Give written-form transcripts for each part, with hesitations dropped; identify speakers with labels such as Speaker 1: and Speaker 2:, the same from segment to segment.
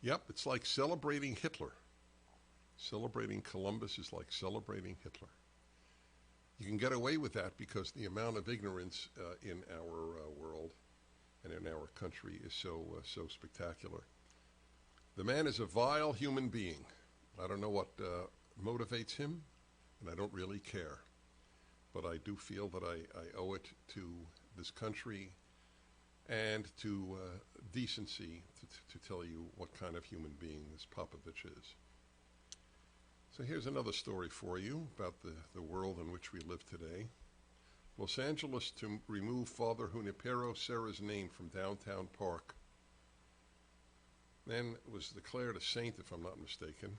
Speaker 1: Yep, it's like celebrating Hitler. Celebrating Columbus is like celebrating Hitler. You can get away with that because the amount of ignorance in our world and in our country is so spectacular. The man is a vile human being. I don't know what motivates him, and I don't really care. But I do feel that I owe it to this country and to decency to tell you what kind of human being this Popovich is. So here's another story for you about the world in which we live today. Los Angeles to remove Father Junipero Serra's name from downtown park. Man was declared a saint, if I'm not mistaken.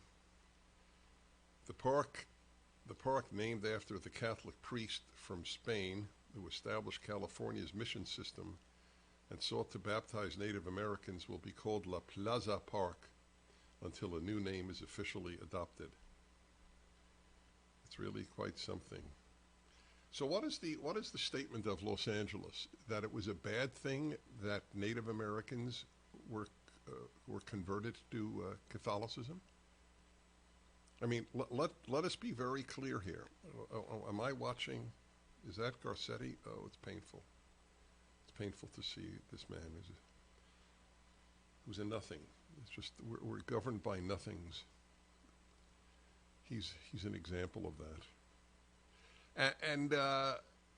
Speaker 1: The park named after the Catholic priest from Spain who established California's mission system and sought to baptize Native Americans, will be called La Plaza Park until a new name is officially adopted. It's really quite something. So what is the statement of Los Angeles? That it was a bad thing that Native Americans were converted to Catholicism? I mean, let us be very clear here. Am I watching? Is that Garcetti? Oh, it's painful. It's painful to see this man who's a nothing. It's just we're governed by nothings. He's an example of that. And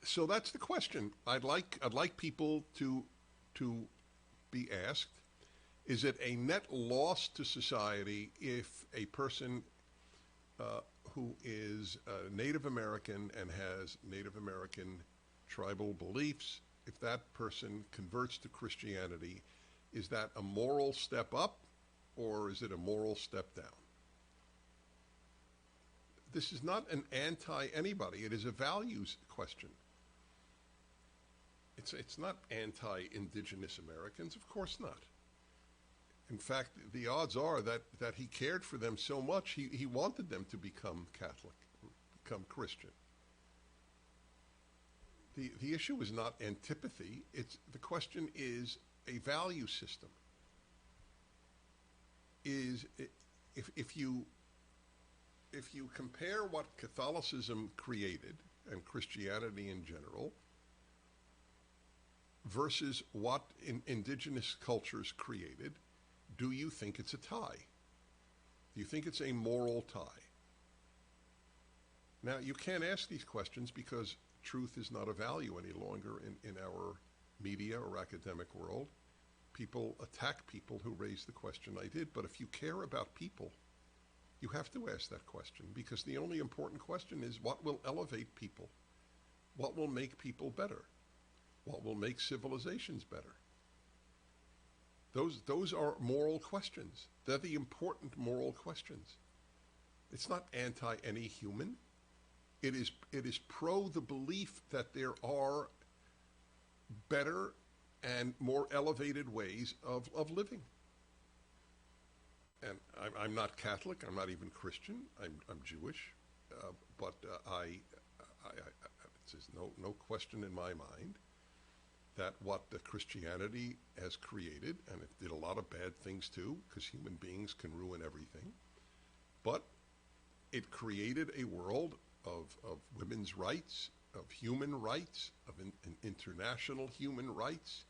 Speaker 1: so that's the question. I'd like people to be asked: is it a net loss to society if a person who is Native American and has Native American tribal beliefs, if that person converts to Christianity, is that a moral step up or is it a moral step down? This is not an anti-anybody. It is a values question. It's not anti-indigenous Americans. Of course not. In fact, the odds are that he cared for them so much, he wanted them to become Catholic, become Christian. The issue is not antipathy. The question is a value system. If you compare what Catholicism created and Christianity in general versus what indigenous cultures created, do you think it's a tie? Do you think it's a moral tie? Now, you can't ask these questions because truth is not a value any longer in our media or academic world. People attack people who raise the question I did, but if you care about people, you have to ask that question, because the only important question is what will elevate people? What will make people better? What will make civilizations better? Those are moral questions. They're the important moral questions. It's not anti any human. It is pro the belief that there are better and more elevated ways of living. And I'm not Catholic. I'm not even Christian. I'm Jewish, but there's no question in my mind that what Christianity has created, and it did a lot of bad things too, because human beings can ruin everything, but it created a world of women's rights, of human rights, of international human rights,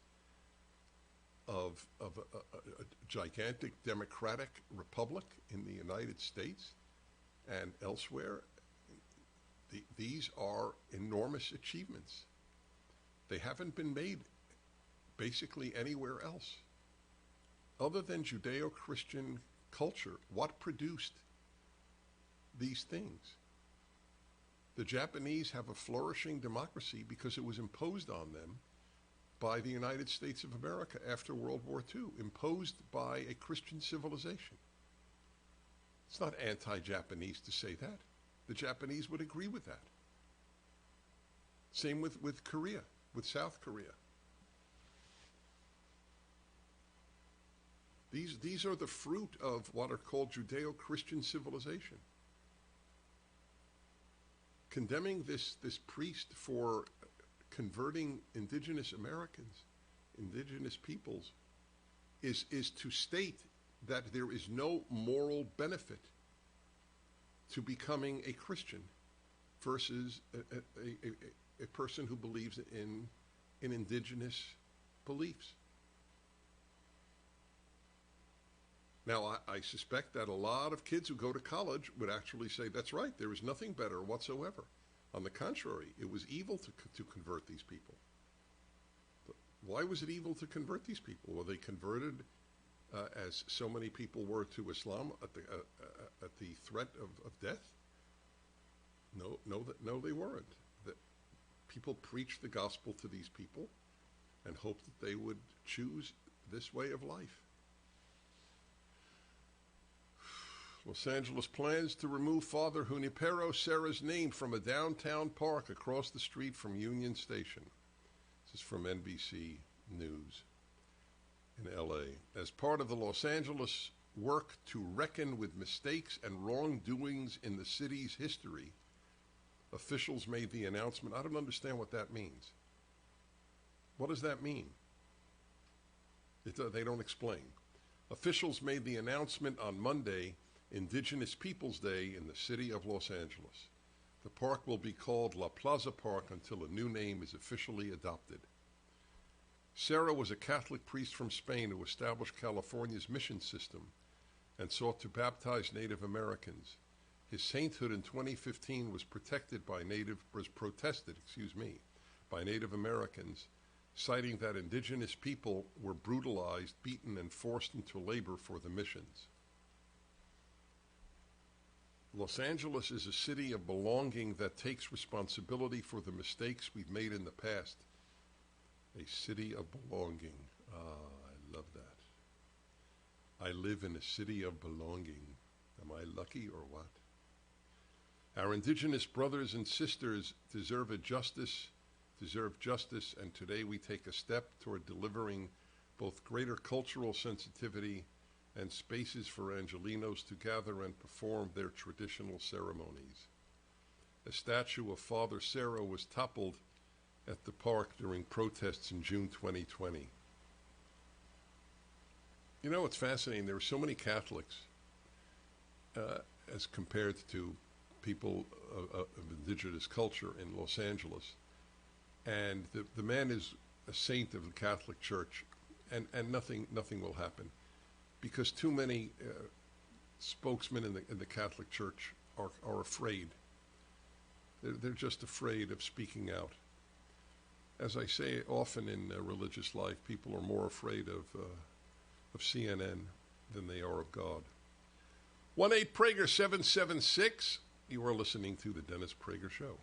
Speaker 1: of a gigantic democratic republic in the United States and elsewhere. These are enormous achievements. They haven't been made basically anywhere else. Other than Judeo-Christian culture, what produced these things? The Japanese have a flourishing democracy because it was imposed on them by the United States of America after World War II, imposed by a Christian civilization. It's not anti-Japanese to say that. The Japanese would agree with that. Same with Korea, with South Korea. These are the fruit of what are called Judeo-Christian civilization. Condemning this priest for converting indigenous Americans, indigenous peoples, is to state that there is no moral benefit to becoming a Christian versus a person who believes in indigenous beliefs. Now, I suspect that a lot of kids who go to college would actually say, that's right, there is nothing better whatsoever. On the contrary, it was evil to convert these people. But why was it evil to convert these people? Were they converted as so many people were to Islam at the threat of death? No, they weren't. That people preached the gospel to these people and hoped that they would choose this way of life. Los Angeles plans to remove Father Junipero Serra's name from a downtown park across the street from Union Station. This is from NBC News in L.A. As part of the Los Angeles work to reckon with mistakes and wrongdoings in the city's history, officials made the announcement. I don't understand what that means. What does that mean? They don't explain. Officials made the announcement on Monday, Indigenous Peoples Day, in the city of Los Angeles. The park will be called La Plaza Park until a new name is officially adopted. Serra was a Catholic priest from Spain who established California's mission system and sought to baptize Native Americans. His sainthood in 2015 was protested by Native Americans, citing that indigenous people were brutalized, beaten, and forced into labor for the missions. Los Angeles is a city of belonging that takes responsibility for the mistakes we've made in the past. A city of belonging. I love that. I live in a city of belonging. Am I lucky or what? Our indigenous brothers and sisters deserve justice, and today we take a step toward delivering both greater cultural sensitivity and spaces for Angelenos to gather and perform their traditional ceremonies. A statue of Father Serra was toppled at the park during protests in June 2020. You know, it's fascinating. There are so many Catholics as compared to people of indigenous culture in Los Angeles. And the man is a saint of the Catholic Church, and nothing will happen. Because too many spokesmen in the Catholic Church are afraid. They're just afraid of speaking out. As I say often in religious life, people are more afraid of CNN than they are of God. 1-8-Prager-776. You are listening to The Dennis Prager Show.